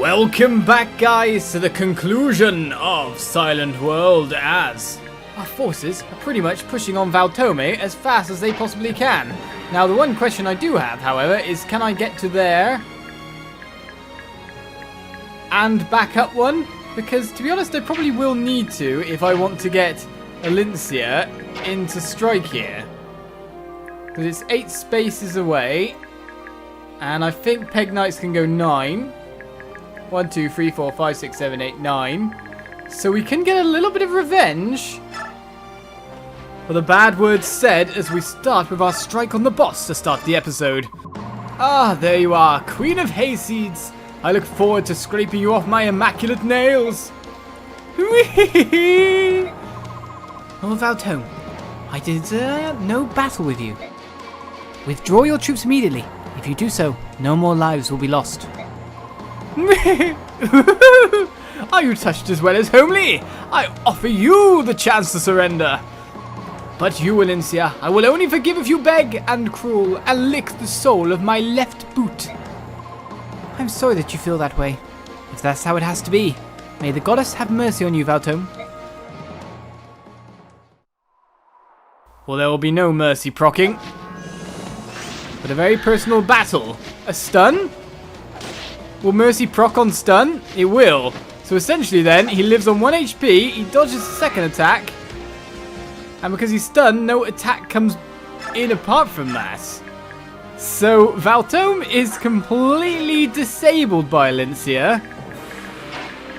Welcome back, guys, to the conclusion of Silent World, as our forces are pretty much pushing on Valtome as fast as they possibly can. Now, the one question I do have, however, is can I get to there and back up one? Because, to be honest, I probably will need to if I want to get Elincia into strike here. Because it's 8 spaces away, and I think Peg Knights can go 9. 1, 2, 3, 4, 5, 6, 7, 8, 9. So we can get a little bit of revenge for the bad words said as we start with our strike on the boss to start the episode. Ah, there you are, Queen of Hayseeds. I look forward to scraping you off my immaculate nails. Oh, Valtome, I desire no battle with you. Withdraw your troops immediately. If you do so, no more lives will be lost. Are you touched as well as homely? I offer you the chance to surrender. But you, Elincia, I will only forgive if you beg and cruel and lick the sole of my left boot. I'm sorry that you feel that way. If that's how it has to be, may the goddess have mercy on you, Valtome. Well, there will be no mercy procking, but a very personal battle. A stun? Will mercy proc on stun? It will. So essentially then, he lives on 1 HP, he dodges the second attack, and because he's stunned, no attack comes in apart from that. So Valtome is completely disabled by Elincia,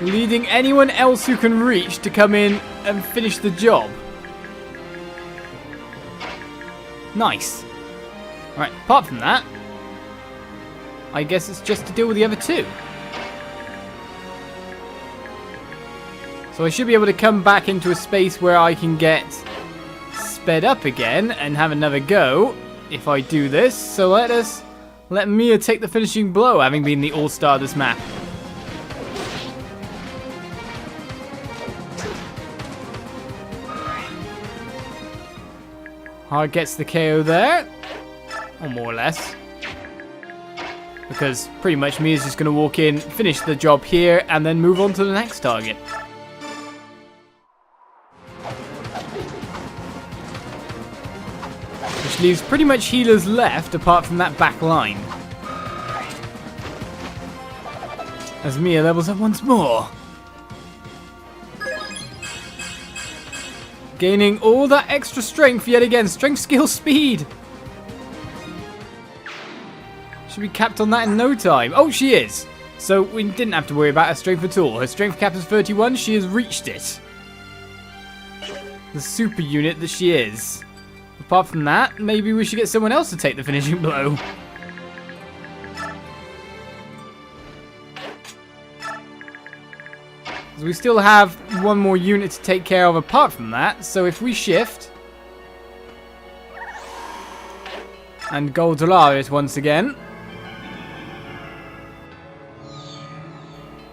leading anyone else who can reach to come in and finish the job. Nice. Alright, apart from that, I guess it's just to deal with the other two. So I should be able to come back into a space where I can get sped up again and have another go if I do this. So let Mia take the finishing blow, having been the all-star of this map. Hard gets the KO there, or more or less. Because pretty much Mia's just going to walk in, finish the job here, and then move on to the next target. Which leaves pretty much healers left, apart from that back line. As Mia levels up once more. Gaining all that extra strength yet again. Strength, skill, speed. Should be capped on that in no time. Oh, she is. So we didn't have to worry about her strength at all. Her strength cap is 31. She has reached it. The super unit that she is. Apart from that, maybe we should get someone else to take the finishing blow. We still have one more unit to take care of apart from that. So if we shift and go Dolaris once again.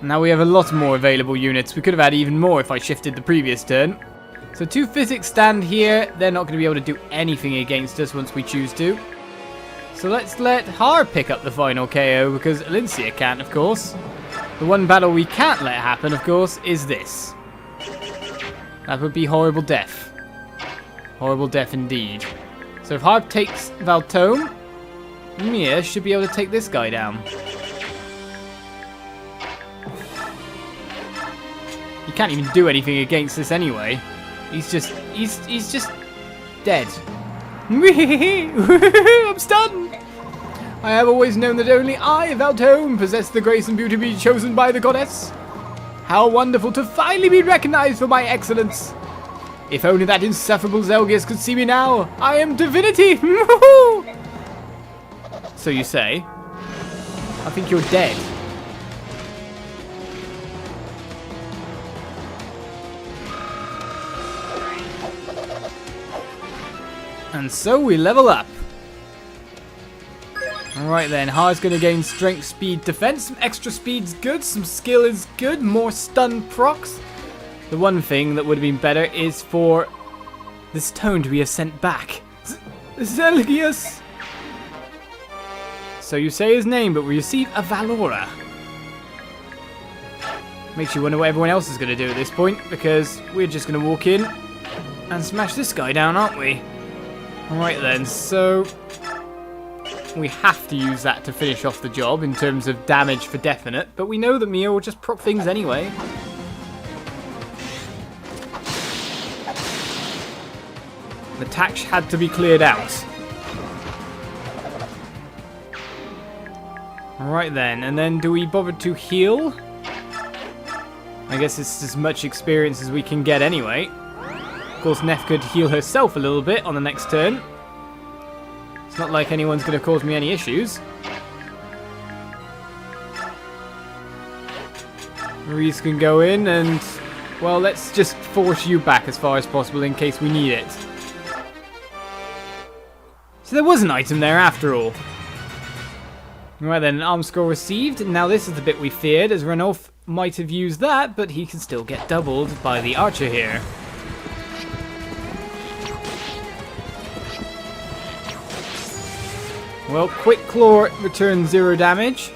Now we have a lot more available units. We could have had even more if I shifted the previous turn. So 2 physics stand here. They're not going to be able to do anything against us once we choose to. So let's let Har pick up the final KO because Elincia can't, of course. The one battle we can't let happen, of course, is this. That would be horrible death. Horrible death indeed. So if Har takes Valtome, Mia should be able to take this guy down. He can't even do anything against this anyway. He's just dead. I'm stunned. I have always known that only I, Valtome, possess the grace and beauty to be chosen by the goddess. How wonderful to finally be recognized for my excellence. If only that insufferable Zelgius could see me now. I am divinity. So you say? I think you're dead. And so we level up. Alright then, Har's going to gain strength, speed, defense. Some extra speed's good, some skill is good, more stun procs. The one thing that would have been better is for this tone to be sent back. Zelgius! So you say his name, but we receive a Valora. Makes you wonder what everyone else is going to do at this point, because we're just going to walk in and smash this guy down, aren't we? Alright then, so we have to use that to finish off the job in terms of damage for definite, but we know that Mia will just prop things anyway. The tax had to be cleared out. Alright then, and then do we bother to heal? I guess it's as much experience as we can get anyway. Of course, Neff could heal herself a little bit on the next turn. It's not like anyone's going to cause me any issues. Reese can go in and, well, let's just force you back as far as possible in case we need it. So there was an item there after all. Right then, arm score received. Now this is the bit we feared, as Ranulf might have used that, but he can still get doubled by the archer here. Well, Quick Claw returns 0 damage.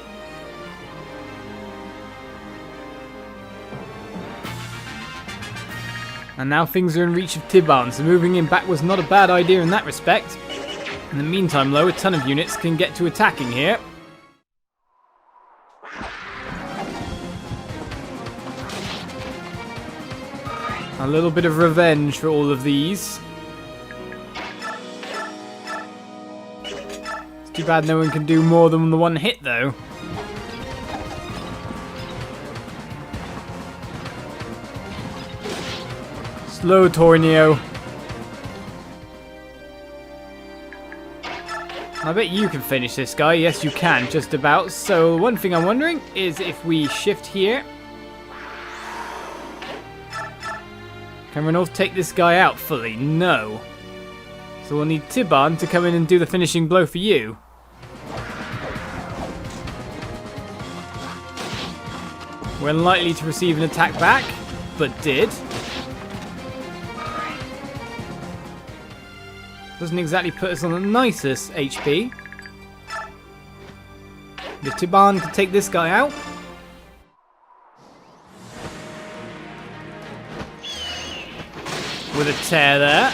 And now things are in reach of Tiban, so moving him back was not a bad idea in that respect. In the meantime, though, a ton of units can get to attacking here. A little bit of revenge for all of these. It's too bad no one can do more than the one hit, though. Slow Tornio. I bet you can finish this guy. Yes, you can, just about. So one thing I'm wondering is if we shift here. Can Ranulf take this guy out fully? No. So we'll need Tiban to come in and do the finishing blow for you. We're unlikely to receive an attack back, but did. Doesn't exactly put us on the nicest HP. If Tiban can take this guy out. With a tear there.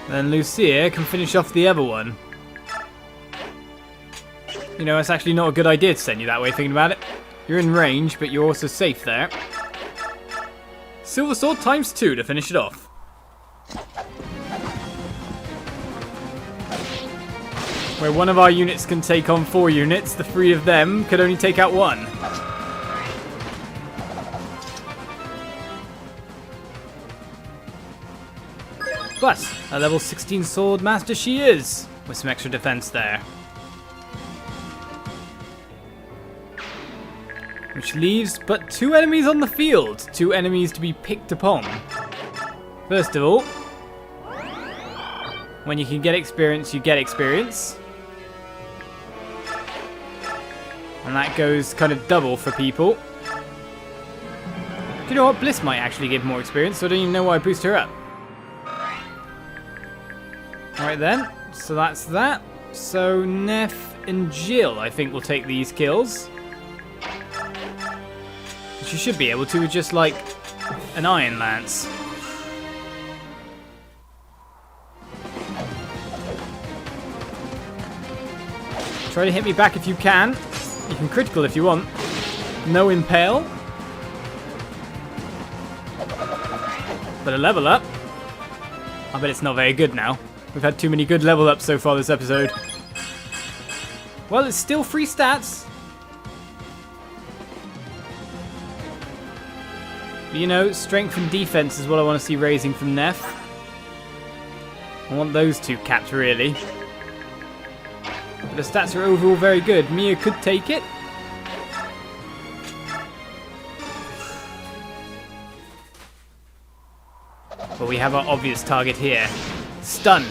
Then Lucia can finish off the other one. You know, it's actually not a good idea to send you that way, thinking about it. You're in range, but you're also safe there. Silver Sword ×2 to finish it off. Where one of our units can take on 4 units, the 3 of them could only take out 1. But a level 16 sword master she is, with some extra defense there. Which leaves but 2 enemies on the field, 2 enemies to be picked upon. First of all, when you can get experience, you get experience. And that goes kind of double for people. Do you know what? Bliss might actually give more experience, so I don't even know why I boost her up. Alright then, so that's that. So Neff and Jill, I think, will take these kills. She should be able to with just like an Iron Lance. Try to hit me back if you can. You can critical if you want. No impale. But a level up. I bet it's not very good now. We've had too many good level ups so far this episode. Well, it's still free stats. But you know, strength and defense is what I want to see raising from Neff. I want those 2 capped, really. But the stats are overall very good. Mia could take it. But we have our obvious target here. Stun.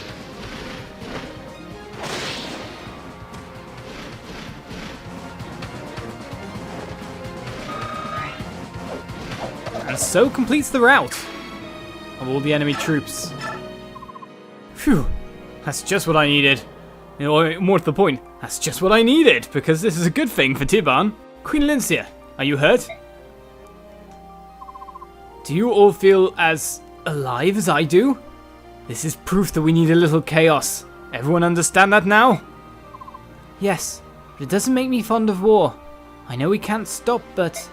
And so completes the rout of all the enemy troops. Phew, that's just what I needed. Or, more to the point, that's just what I needed, because this is a good thing for Tiban. Queen Elincia, are you hurt? Do you all feel as alive as I do? This is proof that we need a little chaos. Everyone understand that now? Yes, but it doesn't make me fond of war. I know we can't stop, but...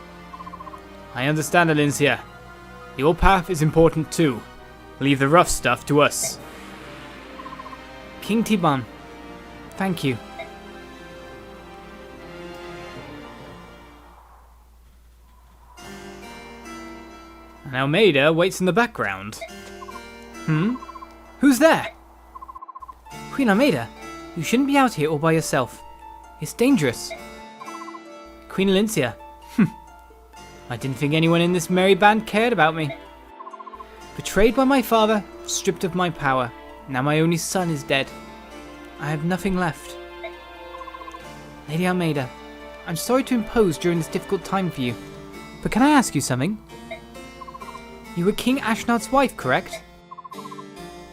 I understand, Elincia. Your path is important too. Leave the rough stuff to us. King Tiban, thank you. And Almeida waits in the background. Who's there? Queen Almeida, you shouldn't be out here all by yourself. It's dangerous. Queen Elincia. I didn't think anyone in this merry band cared about me. Betrayed by my father, stripped of my power. Now my only son is dead. I have nothing left. Lady Almeida, I'm sorry to impose during this difficult time for you, but can I ask you something? You were King Ashnard's wife, correct?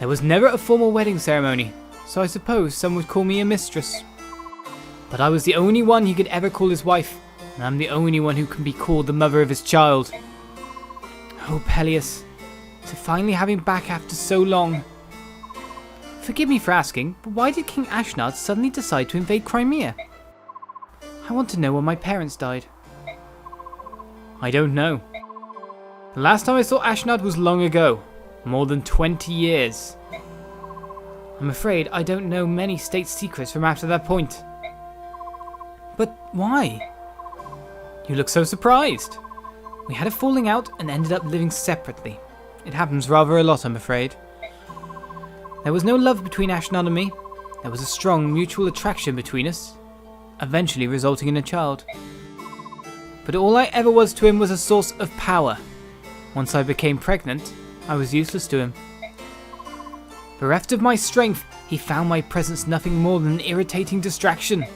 There was never a formal wedding ceremony, So I suppose some would call me a mistress. but I was the only one he could ever call his wife, and I'm the only one who can be called the mother of his child. Oh, Peleus, to finally have him back after so long. Forgive me for asking, but why did King Ashnard suddenly decide to invade Crimea? I want to know when my parents died. I don't know. The last time I saw Ashnard was long ago, more than 20 years. I'm afraid I don't know many state secrets from after that point. But why? You look so surprised. We had a falling out and ended up living separately. It happens rather a lot, I'm afraid. There was no love between Ashnard and me. There was a strong mutual attraction between us, eventually resulting in a child. But all I ever was to him was a source of power. Once I became pregnant, I was useless to him. Bereft of my strength, he found my presence nothing more than an irritating distraction.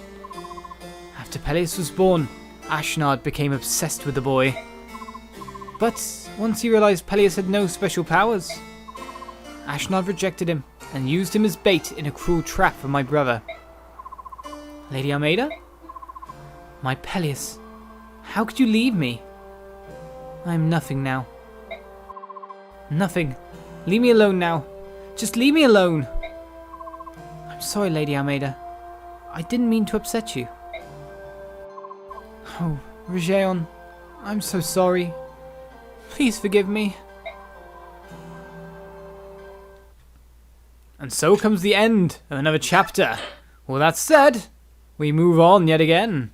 After Peleus was born, Ashnard became obsessed with the boy. But once he realized Peleus had no special powers, Ashnard rejected him and used him as bait in a cruel trap for my brother. Lady Almeida? My Peleus, how could you leave me? I am nothing now. Nothing. Leave me alone now. Just leave me alone. I'm sorry, Lady Almeida. I didn't mean to upset you. Oh, Regeon, I'm so sorry. Please forgive me. And so comes the end of another chapter. Well, that said, we move on yet again.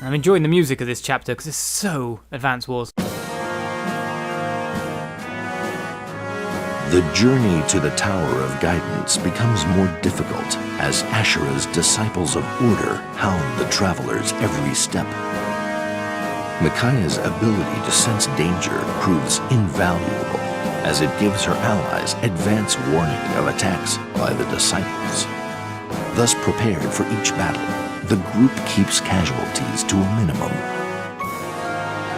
I'm enjoying the music of this chapter because it's so Advance Wars. The journey to the Tower of Guidance becomes more difficult as Ashura's disciples of order hound the travelers every step. Micaiah's ability to sense danger proves invaluable as it gives her allies advance warning of attacks by the disciples. Thus prepared for each battle, the group keeps casualties to a minimum.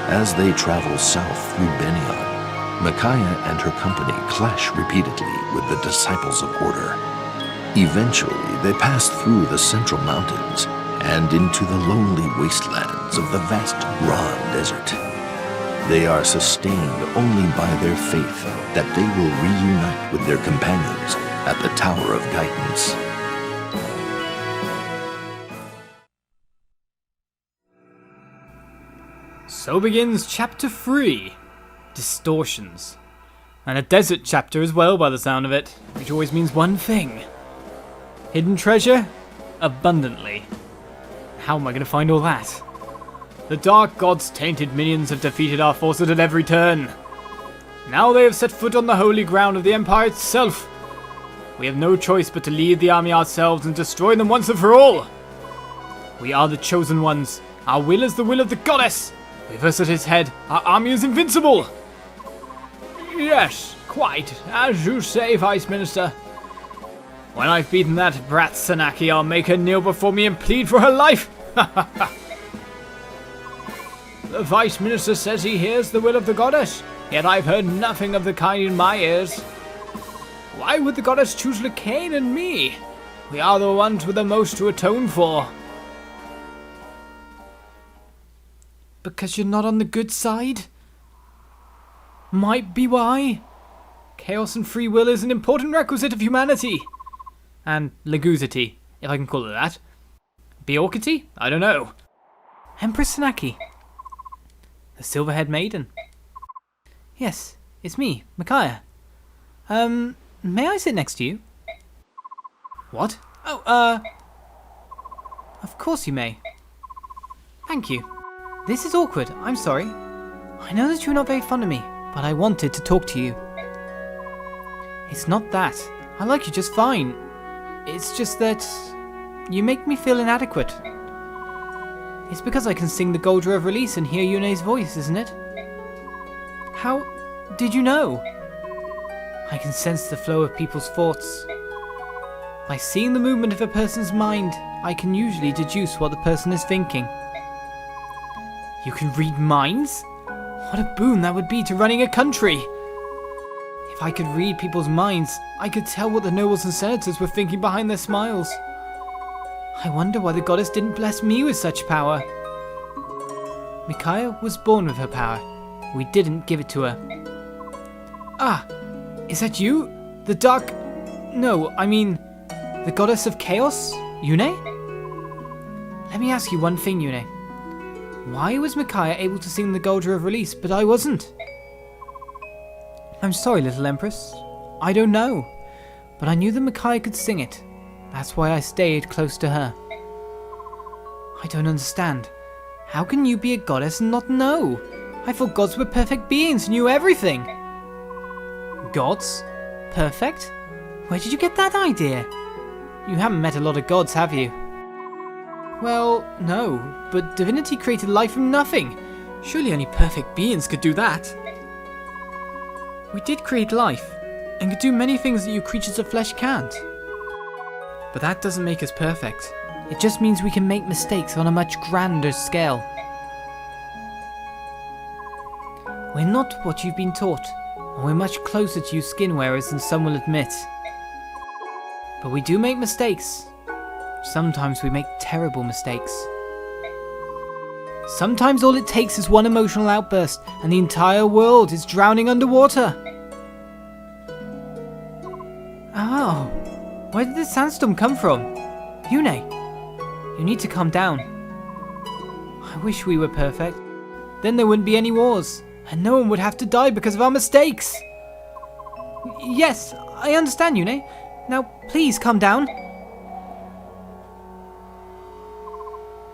As they travel south through Benion, Micaiah and her company clash repeatedly with the Disciples of Order. Eventually, they pass through the central mountains and into the lonely wastelands of the vast Grand Desert. They are sustained only by their faith that they will reunite with their companions at the Tower of Guidance. So begins Chapter 3, Distortions. And a desert chapter as well by the sound of it, which always means one thing. Hidden treasure? Abundantly. How am I going to find all that? The Dark God's tainted minions have defeated our forces at every turn. Now they have set foot on the holy ground of the Empire itself. We have no choice but to lead the army ourselves and destroy them once and for all. We are the chosen ones. Our will is the will of the goddess. With us at its head, our army is invincible. Yes, quite. As you say, Vice Minister. When I've beaten that brat Sanaki, I'll make her kneel before me and plead for her life. The Vice Minister says he hears the will of the goddess, yet I've heard nothing of the kind in my ears. Why would the goddess choose Lycaon and me? We are the ones with the most to atone for. Because you're not on the good side? Might be why. Chaos and free will is an important requisite of humanity. And legusity, if I can call it that. Beorkity? I don't know. Empress Sanaki. The Silverhead Maiden. Yes, it's me, Micaiah. May I sit next to you? What? Oh, of course you may. Thank you. This is awkward, I'm sorry. I know that you're not very fond of me, but I wanted to talk to you. It's not that. I like you just fine. It's just that you make me feel inadequate. It's because I can sing the Goldra of Release and hear Yune's voice, isn't it? How did you know? I can sense the flow of people's thoughts. By seeing the movement of a person's mind, I can usually deduce what the person is thinking. You can read minds? What a boon that would be to running a country! If I could read people's minds, I could tell what the nobles and senators were thinking behind their smiles. I wonder why the goddess didn't bless me with such power. Micaiah was born with her power. We didn't give it to her. Ah, is that you? The dark... No, I mean... the goddess of chaos? Yune? Let me ask you one thing, Yune. Why was Micaiah able to sing the Goldra of Release, but I wasn't? I'm sorry, little Empress. I don't know. But I knew that Micaiah could sing it. That's why I stayed close to her. I don't understand. How can you be a goddess and not know? I thought gods were perfect beings and knew everything. Gods? Perfect? Where did you get that idea? You haven't met a lot of gods, have you? Well, no, but divinity created life from nothing. Surely only perfect beings could do that. We did create life, and could do many things that you creatures of flesh can't. But that doesn't make us perfect. It just means we can make mistakes on a much grander scale. We're not what you've been taught, and we're much closer to you skin wearers than some will admit. But we do make mistakes. Sometimes we make terrible mistakes. Sometimes all it takes is one emotional outburst, and the entire world is drowning underwater. Oh, where did this sandstorm come from? Yune, you need to calm down. I wish we were perfect. Then there wouldn't be any wars, and no one would have to die because of our mistakes. Yes, I understand, Yune. Now, please calm down.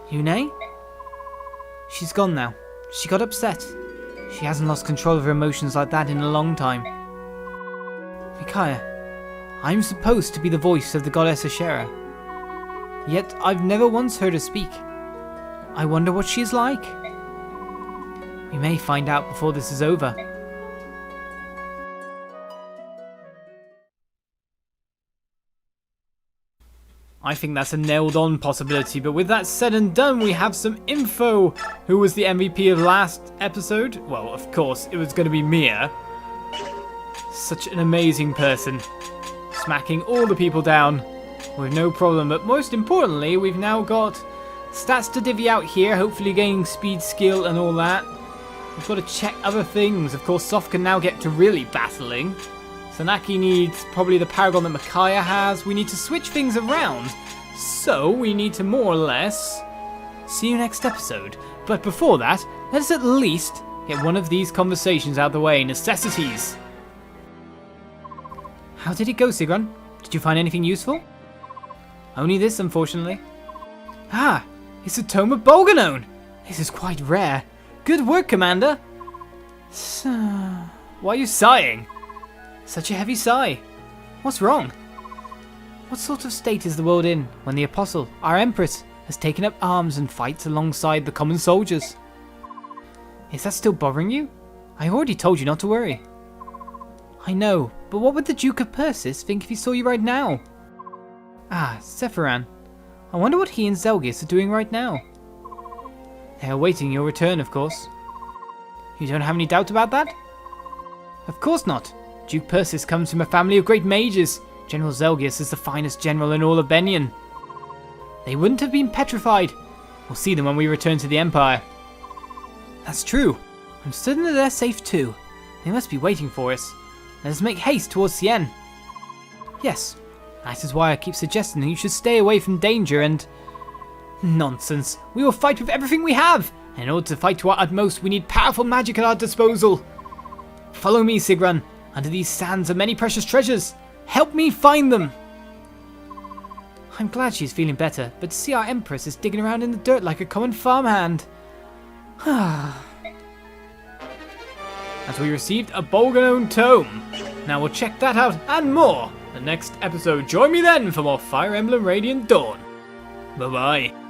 Yune? She's gone now. She got upset. She hasn't lost control of her emotions like that in a long time. Micaiah, I'm supposed to be the voice of the goddess Ashera. Yet I've never once heard her speak. I wonder what she's like. We may find out before this is over. I think that's a nailed-on possibility, but with that said and done, we have some info. Who was the MVP of last episode? Well, of course, it was going to be Mia. Such an amazing person. Smacking all the people down with no problem, but most importantly, we've now got stats to divvy out here, hopefully gaining speed, skill, and all that. We've got to check other things. Of course, Soph can now get to really battling. Sanaki needs probably the Paragon that Micaiah has. We need to switch things around. So we need to more or less see you next episode. But before that, let us at least get one of these conversations out of the way. Necessities. How did it go, Sigrun? Did you find anything useful? Only this, unfortunately. Ah, it's a tome of Bolganone. This is quite rare. Good work, Commander. Why are you sighing? Such a heavy sigh. What's wrong? What sort of state is the world in when the Apostle, our Empress, has taken up arms and fights alongside the common soldiers? Is that still bothering you? I already told you not to worry. I know, but what would the Duke of Persis think if he saw you right now? Ah, Sephiran. I wonder what he and Zelgis are doing right now. They are awaiting your return, of course. You don't have any doubt about that? Of course not. Duke Persis comes from a family of great mages. General Zelgius is the finest general in all of Benion. They wouldn't have been petrified. We'll see them when we return to the Empire. That's true. I'm certain that they're safe too. They must be waiting for us. Let us make haste towards Sienne. Yes, that is why I keep suggesting that you should stay away from danger and... Nonsense. We will fight with everything we have. And in order to fight to our utmost, we need powerful magic at our disposal. Follow me, Sigrun. Under these sands are many precious treasures. Help me find them. I'm glad she's feeling better, but to see our Empress is digging around in the dirt like a common farmhand. As we received a Bolganone tome. Now we'll check that out and more the next episode. Join me then for more Fire Emblem Radiant Dawn. Bye bye.